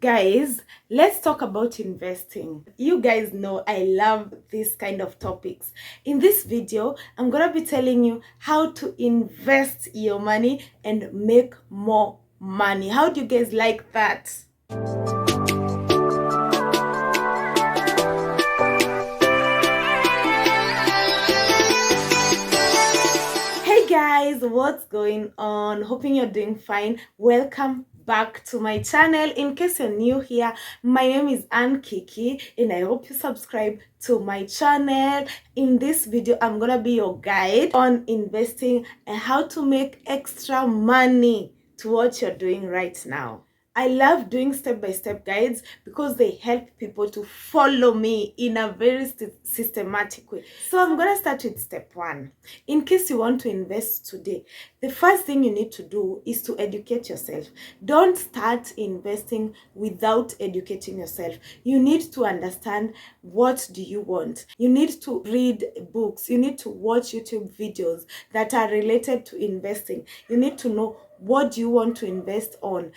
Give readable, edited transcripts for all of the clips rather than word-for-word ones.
Guys, let's talk about investing. You guys know I love this kind of topics. In this video, I'm gonna be telling you how to invest your money and make more money. How do you guys like that? Hey guys, what's going on? Hoping you're doing fine. Welcome back to my channel. In case you're new here, my name is Ann Kiki and I hope you subscribe to my channel. In this video, I'm gonna be your guide on investing and how to make extra money to what you're doing right now. I love doing step-by-step guides because they help people to follow me in a very systematic way. So I'm going to start with step 1. In case you want to invest today, the first thing you need to do is to educate yourself. Don't start investing without educating yourself. You need to understand what do you want. You need to read books. You need to watch YouTube videos that are related to investing. You need to know what do you want to invest on,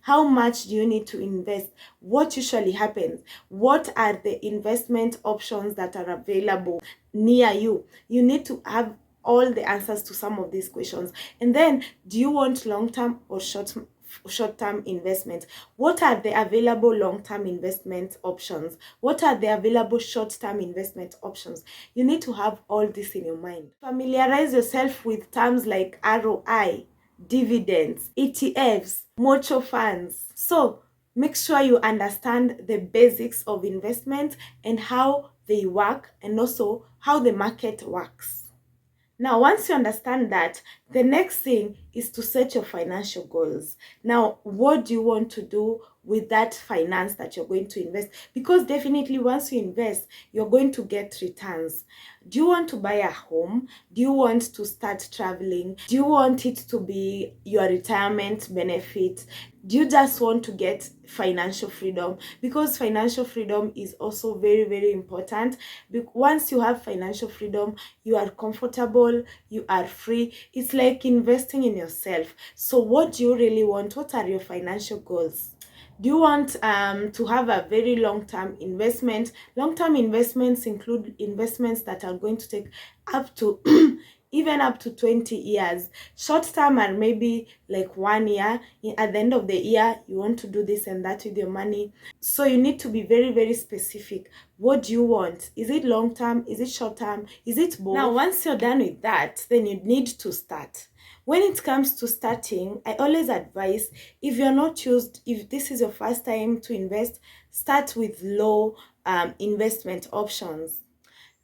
how much do you need to invest, what usually happens, what are the investment options that are available near you. You need to have all the answers to some of these questions. And then, do you want long-term or short-term investment? What are the available long-term investment options? What are the available short-term investment options? You need to have all this in your mind. Familiarize yourself with terms like ROI, dividends, ETFs, mutual funds. So make sure you understand the basics of investment and how they work, and also how the market works. Now, once you understand that, the next thing is to set your financial goals. Now, what do you want to do with that finance that you're going to invest? Because definitely once you invest, you're going to get returns. Do you want to buy a home? Do you want to start traveling? Do you want it to be your retirement benefit? Do you just want to get financial freedom? Because financial freedom is also very, very important. Once you have financial freedom, you are comfortable, you are free. It's like investing in yourself. So what do you really want? What are your financial goals? Do you want to have a very long-term investment? Long-term investments include investments that are going to take up to even up to 20 years. Short-term are maybe like 1 year. At the end of the year, you want to do this and that with your money. So you need to be very, very specific. What do you want? Is it long-term? Is it short-term? Is it both? Now, once you're done with that, then you need to start. When it comes to starting, I always advise, if you're not if this is your first time to invest, start with low investment options.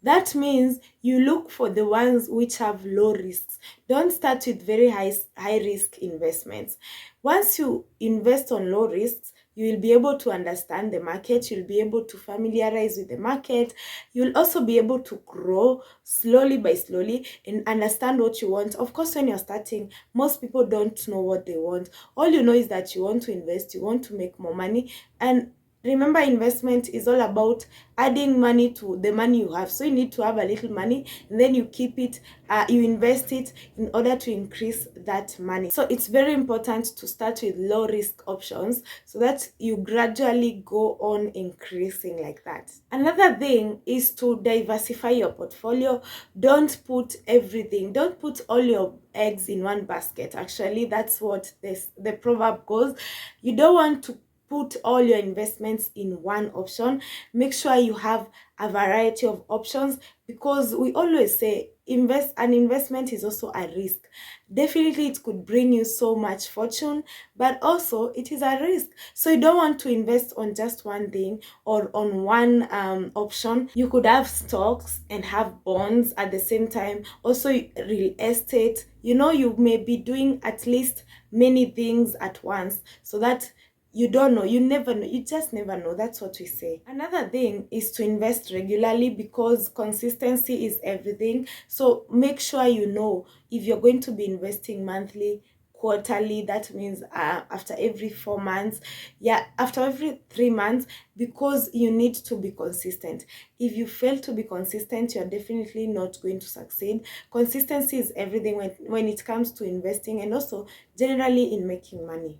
That means you look for the ones which have low risks. Don't start with very high risk investments. Once you invest on low risks, you will be able to understand the market. You'll be able to familiarize with the market. You'll also be able to grow slowly by slowly and understand what you want. Of course, when you're starting, most people don't know what they want. All you know is that you want to invest, you want to make more money. And remember, investment is all about adding money to the money you have. So you need to have a little money, and then you keep it, you invest it in order to increase that money. So it's very important to start with low risk options so that you gradually go on increasing like that. Another thing is to diversify your portfolio. Don't put everything, don't put all your eggs in one basket. Actually, that's what the proverb goes. You don't want to put all your investments in one option. Make sure you have a variety of options, because we always say an investment is also a risk. Definitely it could bring you so much fortune, but also it is a risk. So you don't want to invest on just one thing or on one option. You could have stocks and have bonds at the same time, also real estate. You may be doing at least many things at once, so that you don't know, you never know, you just never know. That's what we say. Another thing is to invest regularly, because consistency is everything. So make sure you know if you're going to be investing monthly, quarterly, that means after every 4 months, after every 3 months, because you need to be consistent. If you fail to be consistent, you're definitely not going to succeed. Consistency is everything when it comes to investing, and also generally in making money.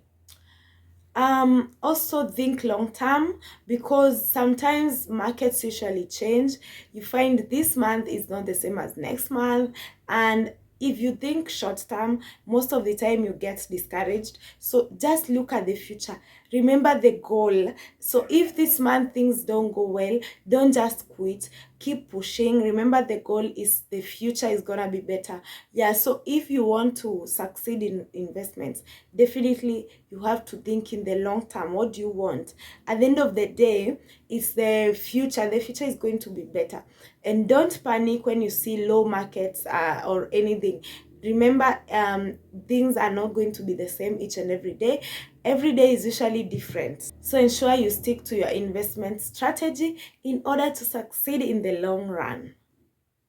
Also think long term, because sometimes markets usually change. You find this month is not the same as next month, and if you think short term, most of the time you get discouraged. So just look at the future. Remember the goal. So if this month things don't go well, don't just quit. Keep pushing. Remember the goal is the future is gonna be better. Yeah, so if you want to succeed in investments, definitely you have to think in the long term. What do you want? At the end of the day, it's the future. The future is going to be better. And don't panic when you see low markets or anything. Remember, things are not going to be the same each and every day. Every day is usually different. So ensure you stick to your investment strategy in order to succeed in the long run.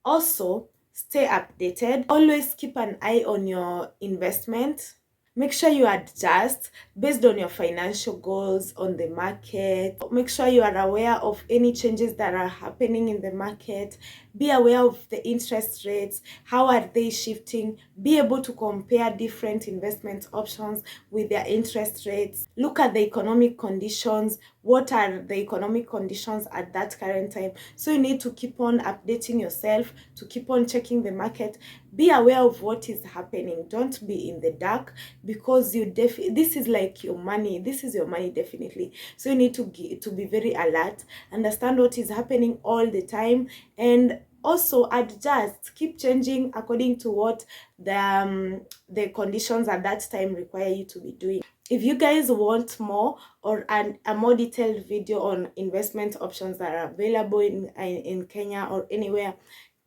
Also, stay updated. Always keep an eye on your investment. Make sure you adjust based on your financial goals on the market. Make sure you are aware of any changes that are happening in the market. Be aware of the interest rates. How are they shifting? Be able to compare different investment options with their interest rates. Look at the economic conditions. What are the economic conditions at that current time? So you need to keep on updating yourself, to keep on checking the market. Be aware of what is happening. Don't be in the dark, because this is like your money. This is your money, definitely. So you need to be very alert, understand what is happening all the time, and also adjust, keep changing according to what the conditions at that time require you to be doing. If you guys want more or a more detailed video on investment options that are available in Kenya or anywhere,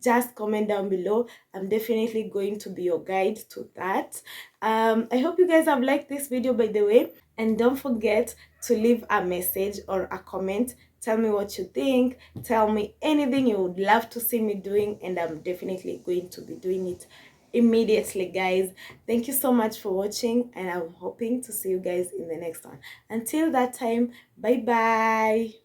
just comment down below. I'm definitely going to be your guide to that. I hope you guys have liked this video, by the way, and don't forget to leave a message or a comment. Tell me what you think. Tell me anything you would love to see me doing, and I'm definitely going to be doing it immediately, guys. Thank you so much for watching, and I'm hoping to see you guys in the next one. Until that time, bye bye.